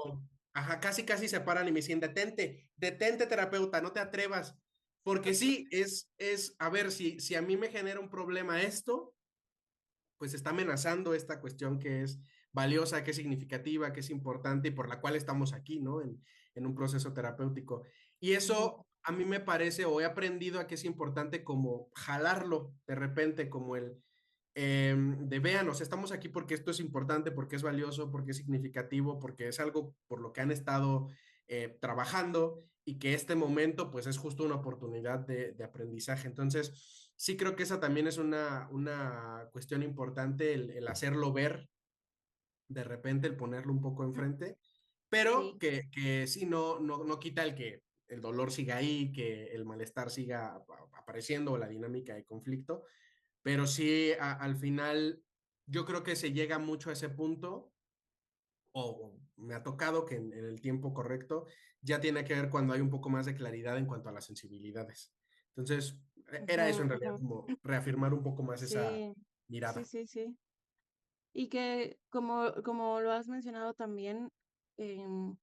ajá, casi casi se paran y me dicen, detente, detente terapeuta, no te atrevas, porque sí, a ver, si a mí me genera un problema esto, pues está amenazando esta cuestión que es valiosa, que es significativa, que es importante y por la cual estamos aquí, ¿no? En un proceso terapéutico. Y Ujú. eso a mí me parece, o he aprendido a que es importante como jalarlo de repente, como de vean, o sea, estamos aquí porque esto es importante, porque es valioso, porque es significativo, porque es algo por lo que han estado trabajando y que este momento pues es justo una oportunidad de aprendizaje. Entonces, sí creo que esa también es una cuestión importante, el hacerlo ver de repente, el ponerlo un poco enfrente, pero Sí. que sí, no quita el que el dolor siga ahí, que el malestar siga apareciendo o la dinámica de conflicto, pero sí, al final, yo creo que se llega mucho a ese punto, o me ha tocado que en el tiempo correcto ya tiene que ver cuando hay un poco más de claridad en cuanto a las sensibilidades. Entonces, era eso Ujú, en realidad, ujú. como reafirmar un poco más esa Sí, sí, mirada. sí, sí. Y que como lo has mencionado también, em,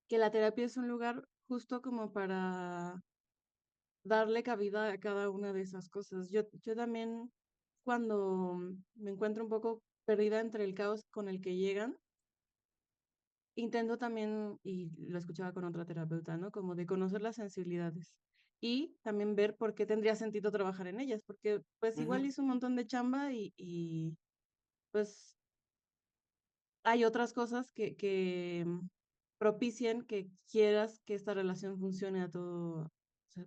que la terapia es un lugar justo como para darle cabida a cada una de esas cosas. Yo también cuando me encuentro un poco perdida entre el caos con el que llegan, intento también, y lo escuchaba con otra terapeuta, ¿no? Como de conocer las sensibilidades y también ver por qué tendría sentido trabajar en ellas, porque pues igual Ujú, hizo un montón de chamba y pues hay otras cosas que propician que quieras que esta relación funcione a todo, o sea,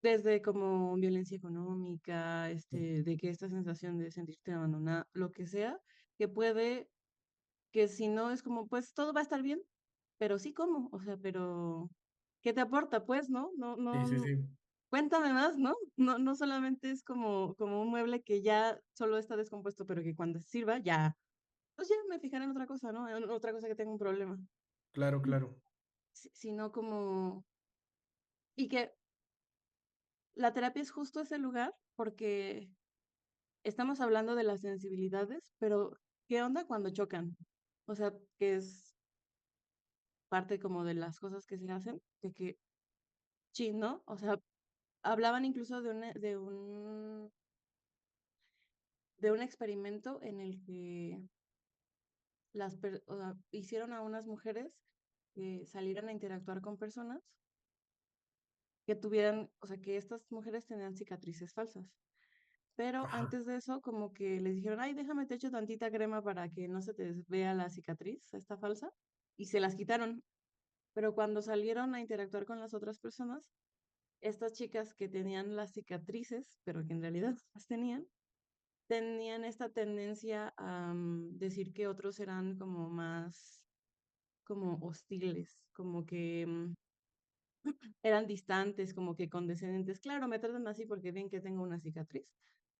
desde como violencia económica, de que esta sensación de sentirte abandonada, lo que sea, que puede, que si no es como, pues todo va a estar bien, pero sí, ¿cómo? O sea, pero, ¿qué te aporta? Pues, ¿no? No, sí, sí, no, sí, cuéntame más, ¿no? No solamente es como un mueble que ya solo está descompuesto, pero que cuando sirva, ya, pues ya me fijaré en otra cosa, ¿no? En otra cosa que tenga un problema. claro, claro. Sino como, y que la terapia es justo ese lugar porque estamos hablando de las sensibilidades, pero ¿qué onda cuando chocan? O sea, que es parte como de las cosas que se hacen, de que, chin, ¿no? O sea, hablaban incluso de un experimento en el que o sea, hicieron a unas mujeres que salieran a interactuar con personas que tuvieran, o sea, que estas mujeres tenían cicatrices falsas. Pero Ajá. antes de eso, como que les dijeron, ay, déjame te echo tantita crema para que no se te vea la cicatriz, esta falsa, y se las quitaron. pero cuando salieron a interactuar con las otras personas, estas chicas que tenían las cicatrices, pero que en realidad las tenían esta tendencia a decir que otros eran como más, como hostiles, como que eran distantes, como que condescendientes. Claro, me tratan así porque ven que tengo una cicatriz.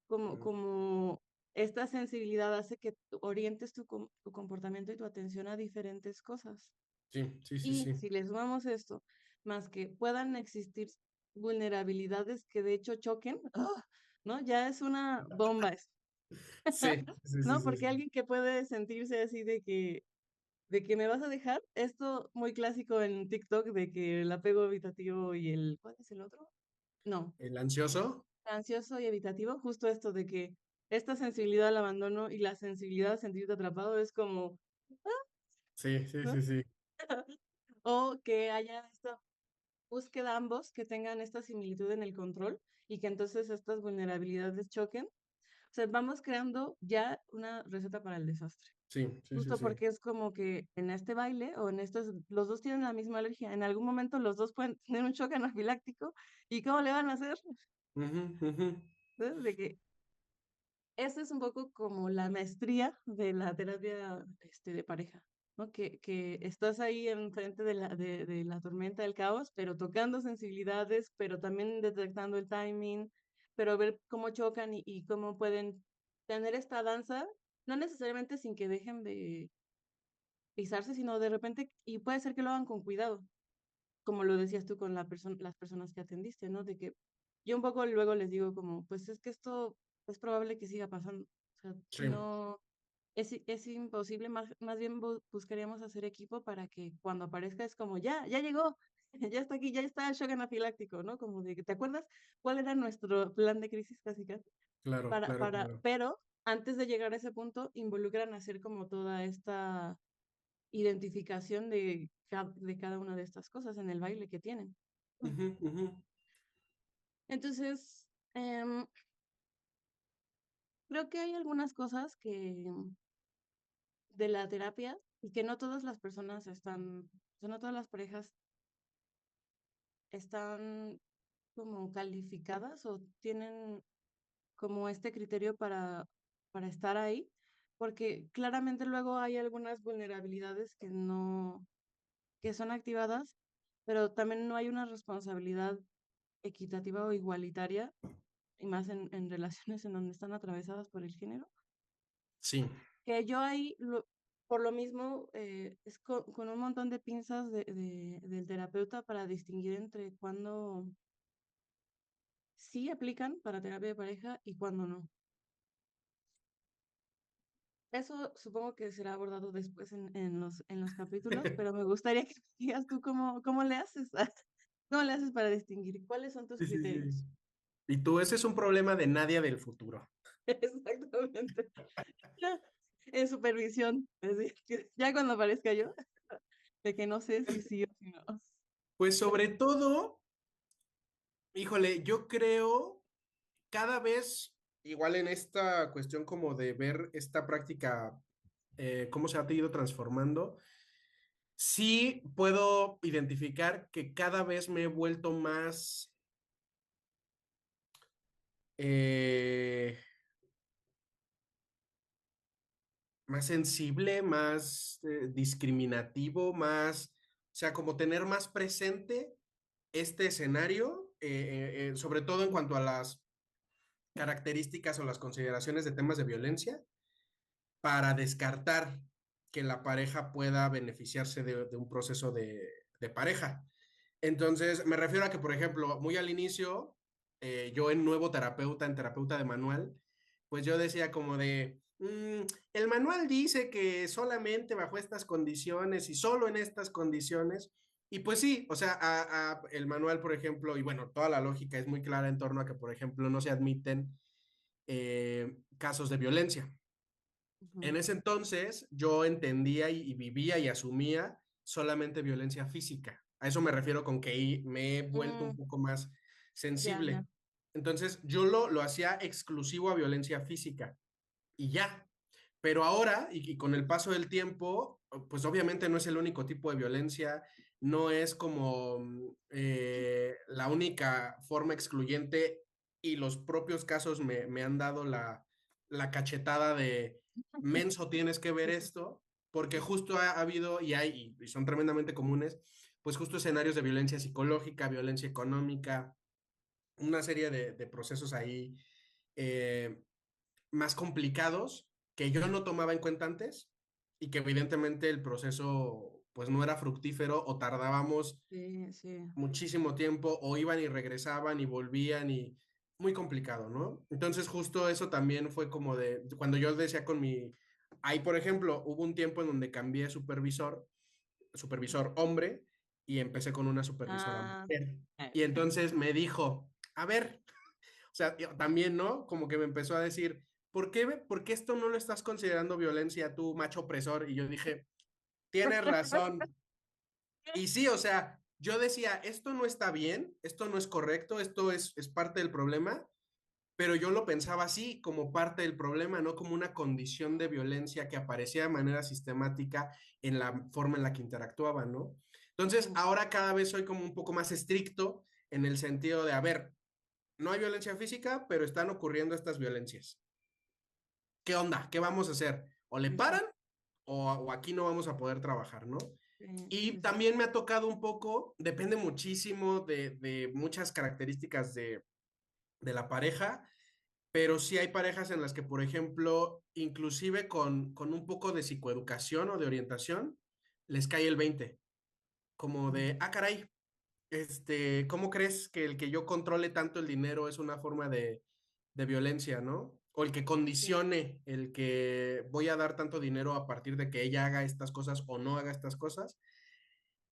Mm, Como esta sensibilidad hace que orientes tu comportamiento y tu atención a diferentes cosas. sí, sí, sí, Y sí. si le sumamos esto, más que puedan existir vulnerabilidades que de hecho choquen, ¡ah! ¿No? Ya es una bomba eso, Sí, sí, sí, ¿no? sí, Porque sí. alguien que puede sentirse así de que me vas a dejar, esto muy clásico en TikTok de que el apego evitativo y ¿cuál es el otro? No, ¿El ansioso? ansioso y evitativo, justo esto de que esta sensibilidad al abandono y la sensibilidad a sentirte atrapado es como, Sí, sí, ¿no? sí, sí. O que haya esta búsqueda ambos que tengan esta similitud en el control y que entonces estas vulnerabilidades choquen. O sea, vamos creando ya una receta para el desastre. Sí, sí, sí, Justo sí. porque es como que en este baile o en estos, los dos tienen la misma alergia. En algún momento los dos pueden tener un choque anafiláctico. ¿Y cómo le van a hacer? Ujú, ujú. ¿Sabes? De que esa es un poco como la maestría de la terapia de pareja, ¿no? Que estás ahí enfrente de la tormenta del caos, pero tocando sensibilidades, pero también detectando el timing, pero ver cómo chocan y cómo pueden tener esta danza, no necesariamente sin que dejen de pisarse, sino de repente, y puede ser que lo hagan con cuidado, como lo decías tú con las personas que atendiste, ¿no? De que yo un poco luego les digo como, pues es que esto es probable que siga pasando. O sea, Sí, no, es imposible, más bien buscaríamos hacer equipo para que cuando aparezca es como, ya llegó, ya está aquí, ya está el shock anafiláctico, ¿no? Como de que, ¿te acuerdas cuál era nuestro plan de crisis casi casi? claro, claro, claro. Pero antes de llegar a ese punto, involucran hacer como toda esta identificación de cada una de estas cosas en el baile que tienen. Ujú, ujú. Entonces, creo que hay algunas cosas de la terapia y que no todas las personas están, o sea, no todas las parejas están como calificadas o tienen como este criterio para estar ahí, porque claramente luego hay algunas vulnerabilidades que no, que son activadas, pero también no hay una responsabilidad equitativa o igualitaria, y más en relaciones en donde están atravesadas por el género, Sí, que yo ahí, por lo mismo, es con un montón de pinzas del terapeuta para distinguir entre cuándo sí aplican para terapia de pareja y cuándo no. Eso supongo que será abordado después en los capítulos, pero me gustaría que me digas tú cómo le haces, cómo le haces para distinguir cuáles son tus sí, sí, sí. criterios. Y tú, ese es un problema de nadie del futuro. Exactamente. En supervisión, es decir, que ya cuando aparezca yo, de que no sé si sí o si no. Pues sobre todo, híjole, yo creo cada vez, igual en esta cuestión como de ver esta práctica, cómo se ha ido transformando, sí puedo identificar que cada vez me he vuelto más, eh, más sensible, más discriminativo, más, o sea, como tener más presente este escenario, sobre todo en cuanto a las características o las consideraciones de temas de violencia, para descartar que la pareja pueda beneficiarse de un proceso de pareja. Entonces, me refiero a que, por ejemplo, muy al inicio, yo en nuevo terapeuta, en terapeuta de manual, pues yo decía como de, el manual dice que solamente bajo estas condiciones y solo en estas condiciones, y pues sí, o sea, el manual, por ejemplo, y bueno, toda la lógica es muy clara en torno a que, por ejemplo, no se admiten casos de violencia. Ujú. En ese entonces yo entendía y vivía y asumía solamente violencia física. A eso me refiero con que me he vuelto un Mm, poco más ya. sensible. Entonces yo lo hacía exclusivo a violencia física y ya. Pero ahora, y con el paso del tiempo, pues obviamente no es el único tipo de violencia. no es como la única forma excluyente y los propios casos me han dado la cachetada de menso, tienes que ver Sí, sí, esto, porque justo ha habido y hay, y son tremendamente comunes, pues justo escenarios de violencia psicológica, violencia económica, una serie de procesos ahí eh, más complicados que yo no tomaba en cuenta antes y que evidentemente el proceso pues no era fructífero o tardábamos sí, sí. muchísimo tiempo o iban y regresaban y volvían y muy complicado, ¿no? Entonces justo eso también fue como de cuando yo decía con mi, ahí por ejemplo hubo un tiempo en donde cambié supervisor hombre y empecé con una supervisora Ah, mujer. eh, Y entonces me dijo, a ver, o sea, yo también, ¿no? Como que me empezó a decir, por qué esto no lo estás considerando violencia tú, macho opresor? Y yo dije, tienes razón. Y sí, o sea, yo decía, esto no está bien, esto no es correcto, esto es parte del problema, pero yo lo pensaba así, como parte del problema, no como una condición de violencia que aparecía de manera sistemática en la forma en la que interactuaba, ¿no? Entonces, sí, ahora cada vez soy como un poco más estricto en el sentido de, a ver, no hay violencia física, pero están ocurriendo estas violencias. ¿Qué onda? ¿Qué vamos a hacer? O le sí, sí, paran o aquí no vamos a poder trabajar, ¿no? Y sí, sí, también me ha tocado un poco, depende muchísimo de muchas características de la pareja, pero sí hay parejas en las que, por ejemplo, inclusive con un poco de psicoeducación o de orientación, les cae el 20 como de, ah, caray, ¿cómo crees que el que yo controle tanto el dinero es una forma de violencia, ¿no? O el que sí, condicione, el que voy a dar tanto dinero a partir de que ella haga estas cosas o no haga estas cosas.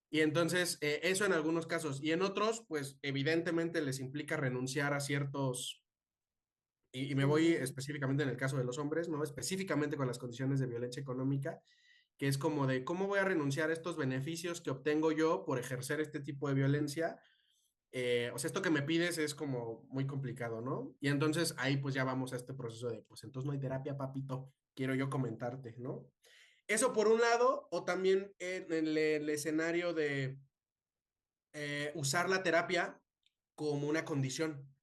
Y entonces, eso en algunos casos. Y en otros, pues evidentemente les implica renunciar a ciertos, y me voy sí, específicamente en el caso de los hombres, ¿no? Específicamente con las condiciones de violencia económica, que es como de cómo voy a renunciar a estos beneficios que obtengo yo por ejercer este tipo de violencia. O sea, esto que me pides es como muy complicado, ¿no? Y entonces ahí pues ya vamos a este proceso de, pues entonces no hay terapia, papito, quiero yo comentarte, ¿no? Eso por un lado, o también en el escenario de usar la terapia como una condición,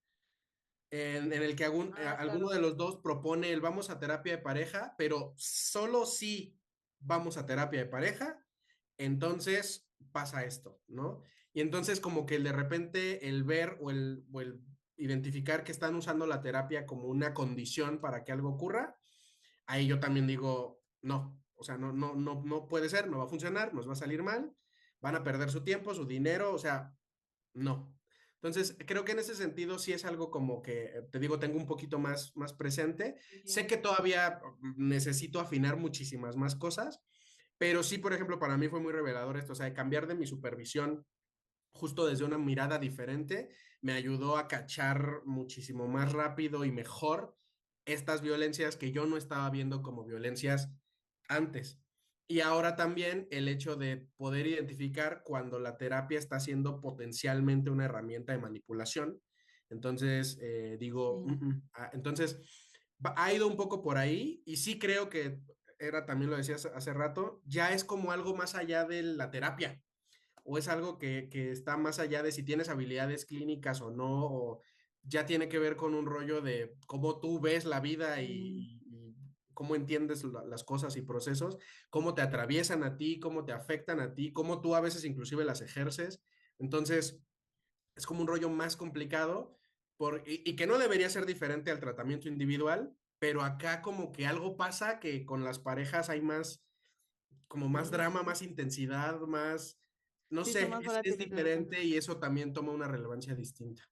en el que ah, alguno claro, de los dos propone el vamos a terapia de pareja, pero solo si vamos a terapia de pareja, entonces pasa esto, ¿no? Y entonces como que de repente el ver o el identificar que están usando la terapia como una condición para que algo ocurra, ahí yo también digo, no, o sea, no puede ser, no va a funcionar, nos va a salir mal, van a perder su tiempo, su dinero, o sea, no. Entonces, creo que en ese sentido sí es algo como que, te digo, tengo un poquito más presente. Sé sí, que todavía necesito afinar muchísimas más cosas, pero sí, por ejemplo, para mí fue muy revelador esto, o sea, de cambiar de mi supervisión justo desde una mirada diferente, me ayudó a cachar muchísimo más rápido y mejor estas violencias que yo no estaba viendo como violencias antes. Y ahora también el hecho de poder identificar cuando la terapia está siendo potencialmente una herramienta de manipulación. Entonces, digo, sí, entonces ha ido un poco por ahí y sí creo que era, también lo decías hace rato, ya es como algo más allá de la terapia o es algo que está más allá de si tienes habilidades clínicas o no, o ya tiene que ver con un rollo de cómo tú ves la vida sí, y cómo entiendes las cosas y procesos, cómo te atraviesan a ti, cómo te afectan a ti, cómo tú a veces inclusive las ejerces. Entonces, es como un rollo más complicado y que no debería ser diferente al tratamiento individual, pero acá como que algo pasa que con las parejas hay más como más sí, drama, sí, más intensidad, más, no sí, son sé, más es volatilidad, diferente y eso también toma una relevancia distinta.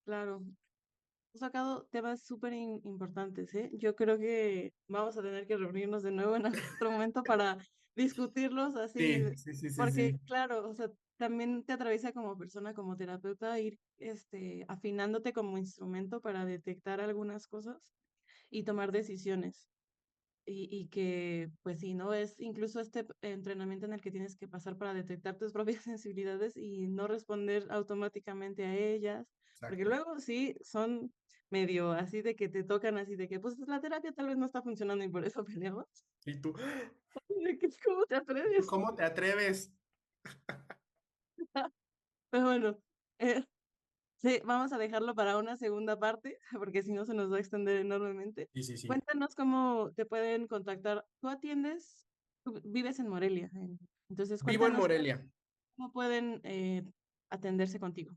claro. Has sacado temas súper importantes, ¿eh? Yo creo que vamos a tener que reunirnos de nuevo en otro momento para discutirlos así, Sí, sí, sí, sí, porque sí, claro, o sea, también te atraviesa como persona, como terapeuta, ir afinándote como instrumento para detectar algunas cosas y tomar decisiones. Y que, pues sí, ¿no? Es incluso este entrenamiento en el que tienes que pasar para detectar tus propias sensibilidades y no responder automáticamente a ellas, porque exacto. luego sí son medio así de que te tocan así de que, pues la terapia tal vez no está funcionando y por eso peleamos. ¿Y tú? De que, ¿cómo te ¿Y tú atreves? cómo te atreves? Pero bueno, eh, sí, vamos a dejarlo para una segunda parte, porque si no se nos va a extender enormemente. Sí, sí, sí. Cuéntanos cómo te pueden contactar. Tú atiendes, tú vives en Morelia, entonces Vivo en cuéntanos Morelia. cómo pueden atenderse contigo.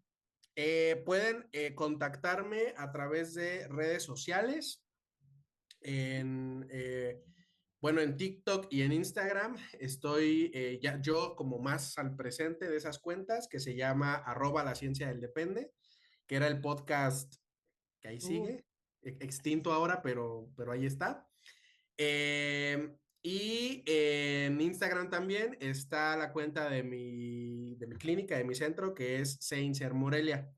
Pueden contactarme a través de redes sociales, en, bueno, en TikTok y en Instagram. Estoy ya yo como más al presente de esas cuentas, que se llama @la ciencia del depende, que era el podcast que ahí Uh, sigue, extinto ahora, pero ahí está. Y en Instagram también está la cuenta de mi clínica, de mi centro, que es Seinser Morelia.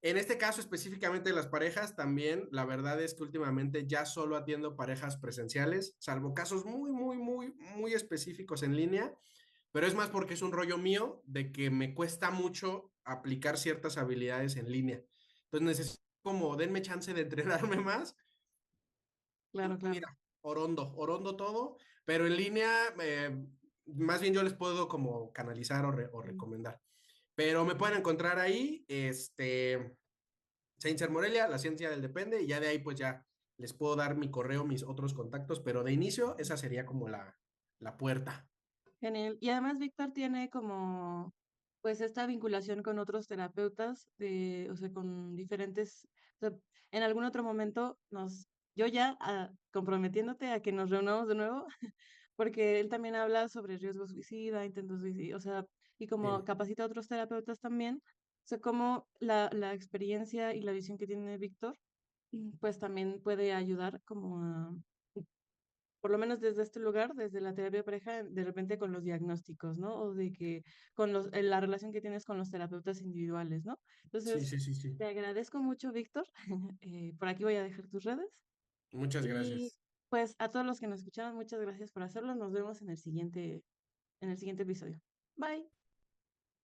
En este caso específicamente de las parejas, también la verdad es que últimamente ya solo atiendo parejas presenciales, salvo casos muy, muy, muy, muy específicos en línea, pero es más porque es un rollo mío de que me cuesta mucho aplicar ciertas habilidades en línea. Entonces necesito como denme chance de entrenarme más. claro, Mira, claro. orondo todo, pero en línea, más bien yo les puedo como canalizar o Mm. recomendar. Pero me pueden encontrar ahí, Sainzer Morelia, la ciencia del depende, y ya de ahí pues ya les puedo dar mi correo, mis otros contactos, pero de inicio esa sería como la puerta. Genial. Y además Víctor tiene como, pues, esta vinculación con otros terapeutas, o sea, con diferentes, o sea, en algún otro momento yo ya comprometiéndote a que nos reunamos de nuevo, porque él también habla sobre riesgo suicida, intentos suicida, o sea, y como Sí, capacita a otros terapeutas también, o sea, como la experiencia y la visión que tiene Víctor, pues también puede ayudar como a por lo menos desde este lugar, desde la terapia de pareja, de repente con los diagnósticos, ¿no? O de que con la relación que tienes con los terapeutas individuales, ¿no? sí, Entonces, sí, sí, sí. te agradezco mucho, Víctor. Por aquí voy a dejar tus redes. Muchas Y gracias. pues a todos los que nos escucharon, muchas gracias por hacerlo. Nos vemos en el siguiente episodio. Bye.